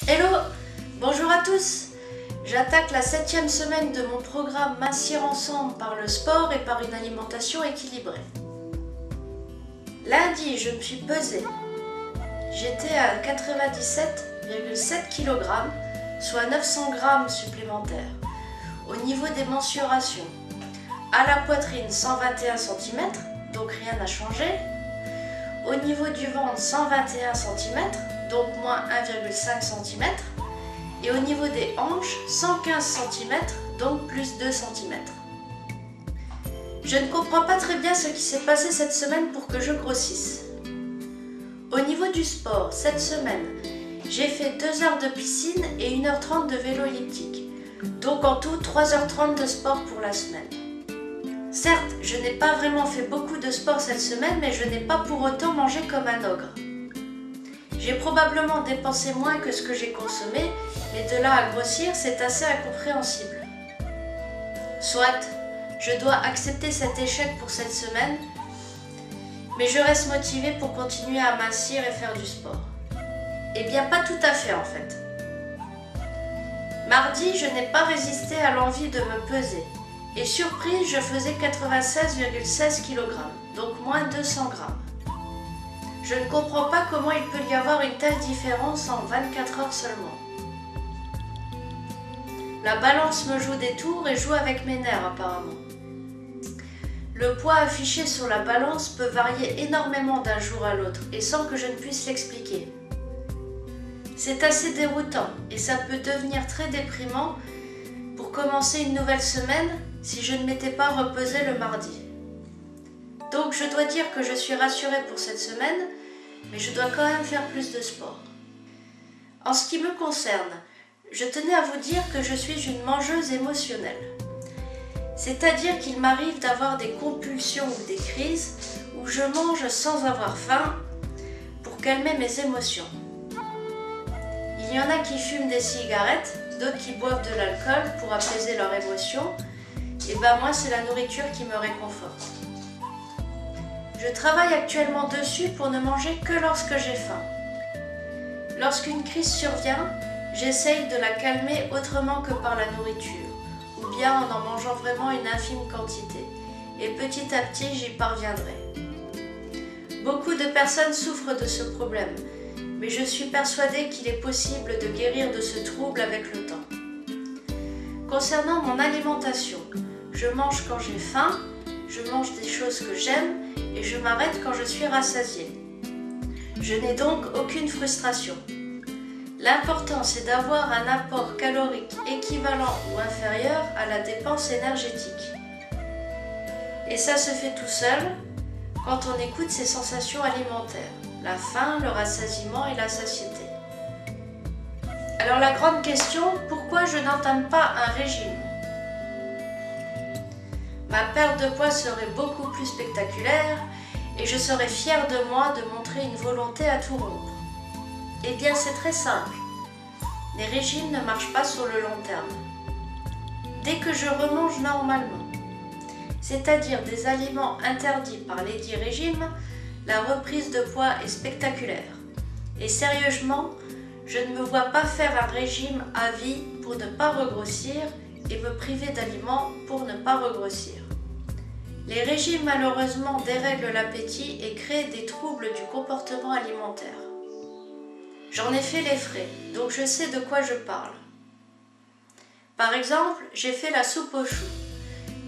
Hello, bonjour à tous. J'attaque la 7e semaine de mon programme Mincir ensemble par le sport et par une alimentation équilibrée. Lundi, je me suis pesée. J'étais à 97,7 kg, soit 900 g supplémentaires. Au niveau des mensurations, à la poitrine 121 cm, donc rien n'a changé. Au niveau du ventre 121 cm, donc moins 1,5 cm. Et au niveau des hanches 115 cm, donc plus 2 cm. Je ne comprends pas très bien ce qui s'est passé cette semaine pour que je grossisse. Au niveau du sport, cette semaine, j'ai fait 2 heures de piscine et 1h30 de vélo elliptique. Donc en tout 3h30 de sport pour la semaine. Certes, je n'ai pas vraiment fait beaucoup de sport cette semaine, mais je n'ai pas pour autant mangé comme un ogre. J'ai probablement dépensé moins que ce que j'ai consommé, mais de là à grossir, c'est assez incompréhensible. Soit, je dois accepter cet échec pour cette semaine, mais je reste motivée pour continuer à mincir et faire du sport. Eh bien, pas tout à fait en fait. Mardi, je n'ai pas résisté à l'envie de me peser. Et surprise, je faisais 96,16 kg, donc moins 200 g. Je ne comprends pas comment il peut y avoir une telle différence en 24 heures seulement. La balance me joue des tours et joue avec mes nerfs apparemment. Le poids affiché sur la balance peut varier énormément d'un jour à l'autre et sans que je ne puisse l'expliquer. C'est assez déroutant et ça peut devenir très déprimant pour commencer une nouvelle semaine si je ne m'étais pas repesée le mardi. Donc je dois dire que je suis rassurée pour cette semaine, mais je dois quand même faire plus de sport. En ce qui me concerne, je tenais à vous dire que je suis une mangeuse émotionnelle. C'est-à-dire qu'il m'arrive d'avoir des compulsions ou des crises où je mange sans avoir faim pour calmer mes émotions. Il y en a qui fument des cigarettes, d'autres qui boivent de l'alcool pour apaiser leurs émotions, et ben moi c'est la nourriture qui me réconforte. Je travaille actuellement dessus pour ne manger que lorsque j'ai faim. Lorsqu'une crise survient, j'essaye de la calmer autrement que par la nourriture, ou bien en mangeant vraiment une infime quantité, et petit à petit j'y parviendrai. Beaucoup de personnes souffrent de ce problème, mais je suis persuadée qu'il est possible de guérir de ce trouble avec le temps. Concernant mon alimentation, je mange quand j'ai faim, je mange des choses que j'aime et je m'arrête quand je suis rassasiée. Je n'ai donc aucune frustration. L'important c'est d'avoir un apport calorique équivalent ou inférieur à la dépense énergétique. Et ça se fait tout seul quand on écoute ses sensations alimentaires, la faim, le rassasiement et la satiété. Alors la grande question, pourquoi je n'entame pas un régime ? Ma perte de poids serait beaucoup plus spectaculaire et je serais fière de moi de montrer une volonté à tout rompre. Eh bien c'est très simple, les régimes ne marchent pas sur le long terme. Dès que je remange normalement, c'est-à-dire des aliments interdits par les dits régimes, la reprise de poids est spectaculaire. Et sérieusement, je ne me vois pas faire un régime à vie pour ne pas regrossir et me priver d'aliments pour ne pas regrossir. Les régimes malheureusement dérèglent l'appétit et créent des troubles du comportement alimentaire. J'en ai fait les frais, donc je sais de quoi je parle. Par exemple, j'ai fait la soupe aux choux,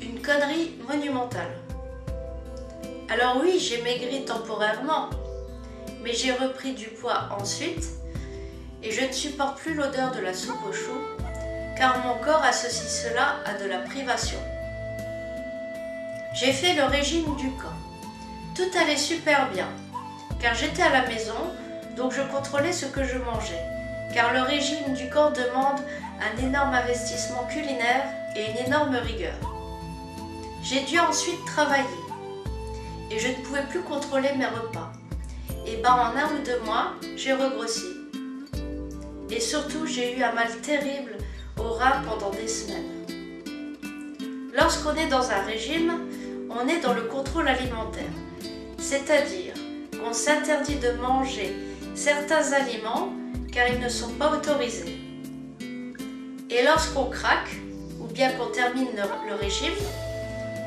une connerie monumentale. Alors oui, j'ai maigri temporairement, mais j'ai repris du poids ensuite et je ne supporte plus l'odeur de la soupe aux choux car mon corps associe cela à de la privation. J'ai fait le régime du camp. Tout allait super bien car j'étais à la maison, donc je contrôlais ce que je mangeais car le régime du camp demande un énorme investissement culinaire et une énorme rigueur. J'ai dû ensuite travailler et je ne pouvais plus contrôler mes repas. Et ben en 1 ou 2 mois, j'ai regrossi. Et surtout, j'ai eu un mal terrible au rein pendant des semaines. Lorsqu'on est dans un régime, on est dans le contrôle alimentaire. C'est-à-dire qu'on s'interdit de manger certains aliments car ils ne sont pas autorisés. Et lorsqu'on craque, ou bien qu'on termine le régime,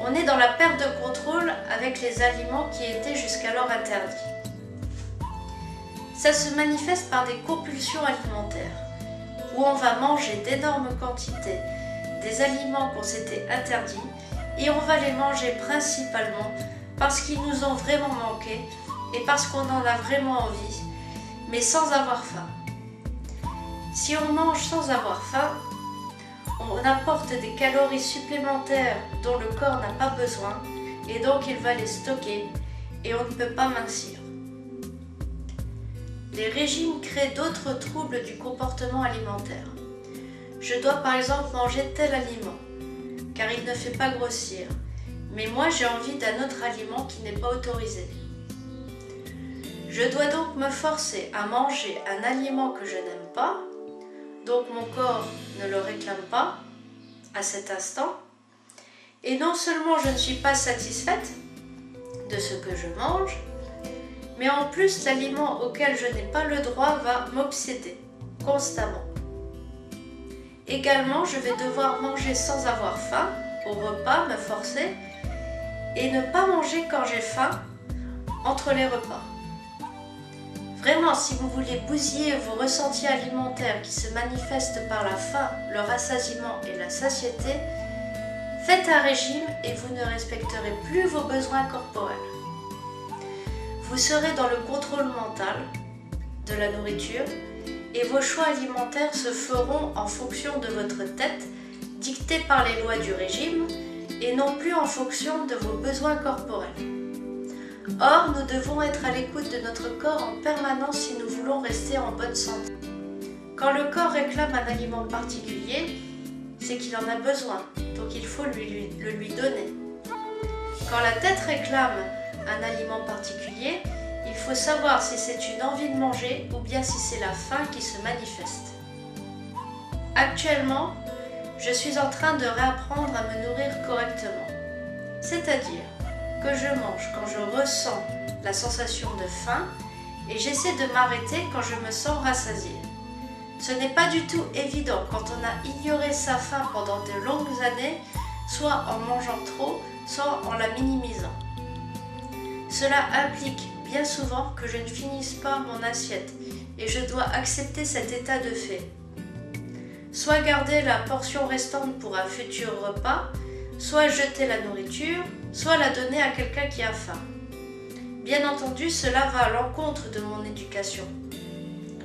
on est dans la perte de contrôle avec les aliments qui étaient jusqu'alors interdits. Ça se manifeste par des compulsions alimentaires, où on va manger d'énormes quantités des aliments qu'on s'était interdits et on va les manger principalement parce qu'ils nous ont vraiment manqué et parce qu'on en a vraiment envie, mais sans avoir faim. Si on mange sans avoir faim, on apporte des calories supplémentaires dont le corps n'a pas besoin et donc il va les stocker et on ne peut pas mincir. Les régimes créent d'autres troubles du comportement alimentaire. Je dois par exemple manger tel aliment, car il ne fait pas grossir, mais moi j'ai envie d'un autre aliment qui n'est pas autorisé. Je dois donc me forcer à manger un aliment que je n'aime pas, donc mon corps ne le réclame pas à cet instant, et non seulement je ne suis pas satisfaite de ce que je mange, mais en plus l'aliment auquel je n'ai pas le droit va m'obséder constamment. Également, je vais devoir manger sans avoir faim, au repas, me forcer, et ne pas manger quand j'ai faim, entre les repas. Vraiment, si vous voulez bousiller vos ressentis alimentaires qui se manifestent par la faim, le rassasiement et la satiété, faites un régime et vous ne respecterez plus vos besoins corporels. Vous serez dans le contrôle mental de la nourriture et vos choix alimentaires se feront en fonction de votre tête, dictés par les lois du régime, et non plus en fonction de vos besoins corporels. Or, nous devons être à l'écoute de notre corps en permanence si nous voulons rester en bonne santé. Quand le corps réclame un aliment particulier, c'est qu'il en a besoin, donc il faut le lui donner. Quand la tête réclame un aliment particulier, il faut savoir si c'est une envie de manger ou bien si c'est la faim qui se manifeste. Actuellement, je suis en train de réapprendre à me nourrir correctement. C'est-à-dire que je mange quand je ressens la sensation de faim et j'essaie de m'arrêter quand je me sens rassasiée. Ce n'est pas du tout évident quand on a ignoré sa faim pendant de longues années, soit en mangeant trop, soit en la minimisant. Cela implique bien souvent que je ne finisse pas mon assiette et je dois accepter cet état de fait. Soit garder la portion restante pour un futur repas, soit jeter la nourriture, soit la donner à quelqu'un qui a faim. Bien entendu, cela va à l'encontre de mon éducation.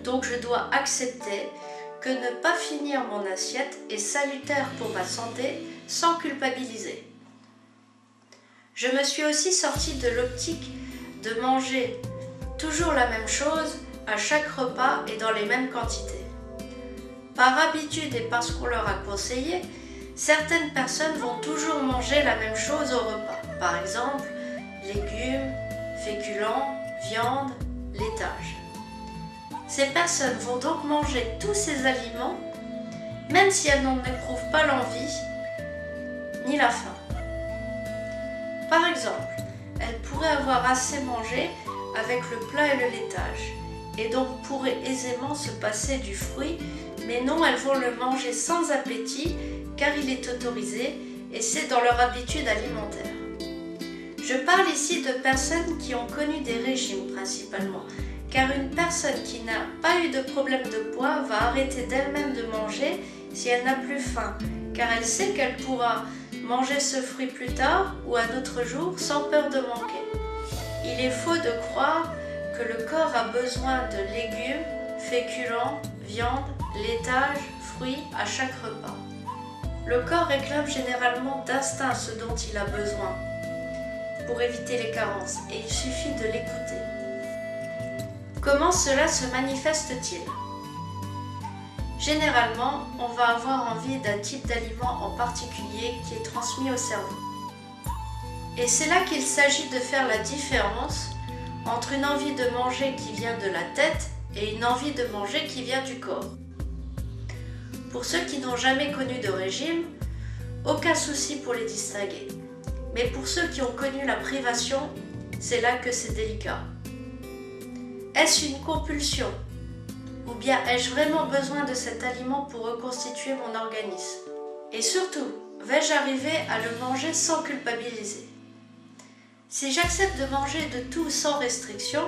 Donc je dois accepter que ne pas finir mon assiette est salutaire pour ma santé sans culpabiliser. Je me suis aussi sortie de l'optique de manger toujours la même chose à chaque repas et dans les mêmes quantités. Par habitude et parce qu'on leur a conseillé, certaines personnes vont toujours manger la même chose au repas. Par exemple, légumes, féculents, viande, laitage. Ces personnes vont donc manger tous ces aliments, même si elles n'en éprouvent pas l'envie ni la faim. Par exemple, elles pourraient avoir assez mangé avec le plat et le laitage, et donc pourraient aisément se passer du fruit, mais non, elles vont le manger sans appétit, car il est autorisé, et c'est dans leur habitude alimentaire. Je parle ici de personnes qui ont connu des régimes principalement, car une personne qui n'a pas eu de problème de poids va arrêter d'elle-même de manger si elle n'a plus faim, car elle sait qu'elle pourra manger ce fruit plus tard ou un autre jour sans peur de manquer. Il est faux de croire que le corps a besoin de légumes, féculents, viande, laitage, fruits à chaque repas. Le corps réclame généralement d'instinct ce dont il a besoin pour éviter les carences et il suffit de l'écouter. Comment cela se manifeste-t-il ? Généralement, on va avoir envie d'un type d'aliment en particulier qui est transmis au cerveau. Et c'est là qu'il s'agit de faire la différence entre une envie de manger qui vient de la tête et une envie de manger qui vient du corps. Pour ceux qui n'ont jamais connu de régime, aucun souci pour les distinguer. Mais pour ceux qui ont connu la privation, c'est là que c'est délicat. Est-ce une compulsion Ou bien ai-je vraiment besoin de cet aliment pour reconstituer mon organisme? Et surtout, vais-je arriver à le manger sans culpabiliser? Si j'accepte de manger de tout sans restriction,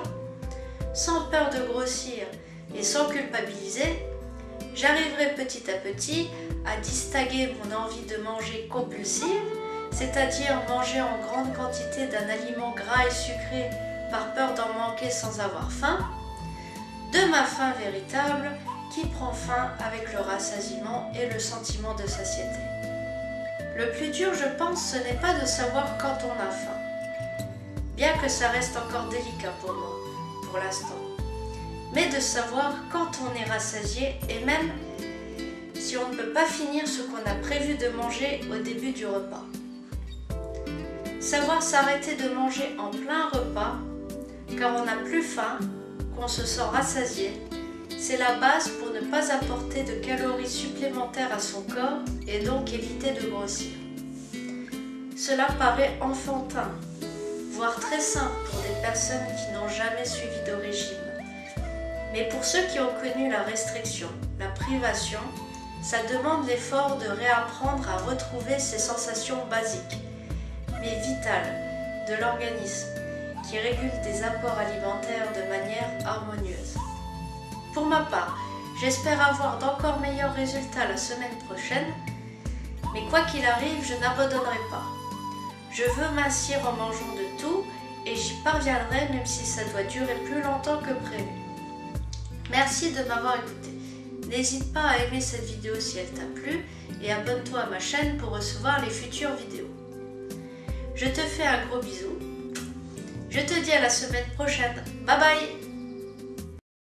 sans peur de grossir et sans culpabiliser, j'arriverai petit à petit à distinguer mon envie de manger compulsive, c'est-à-dire manger en grande quantité d'un aliment gras et sucré par peur d'en manquer sans avoir faim, de ma faim véritable qui prend fin avec le rassasiement et le sentiment de satiété. Le plus dur, je pense, ce n'est pas de savoir quand on a faim, bien que ça reste encore délicat pour moi, pour l'instant, mais de savoir quand on est rassasié et même si on ne peut pas finir ce qu'on a prévu de manger au début du repas. Savoir s'arrêter de manger en plein repas, car on n'a plus faim, qu'on se sent rassasié, c'est la base pour ne pas apporter de calories supplémentaires à son corps et donc éviter de grossir. Cela paraît enfantin, voire très simple pour des personnes qui n'ont jamais suivi de régime. Mais pour ceux qui ont connu la restriction, la privation, ça demande l'effort de réapprendre à retrouver ces sensations basiques, mais vitales, de l'organisme, qui régulent des apports alimentaires de manière harmonieuse. Pour ma part, j'espère avoir d'encore meilleurs résultats la semaine prochaine, mais quoi qu'il arrive, je n'abandonnerai pas. Je veux mincir en mangeant de tout et j'y parviendrai même si ça doit durer plus longtemps que prévu. Merci de m'avoir écouté. N'hésite pas à aimer cette vidéo si elle t'a plu et abonne-toi à ma chaîne pour recevoir les futures vidéos. Je te fais un gros bisou. Je te dis à la semaine prochaine. Bye bye!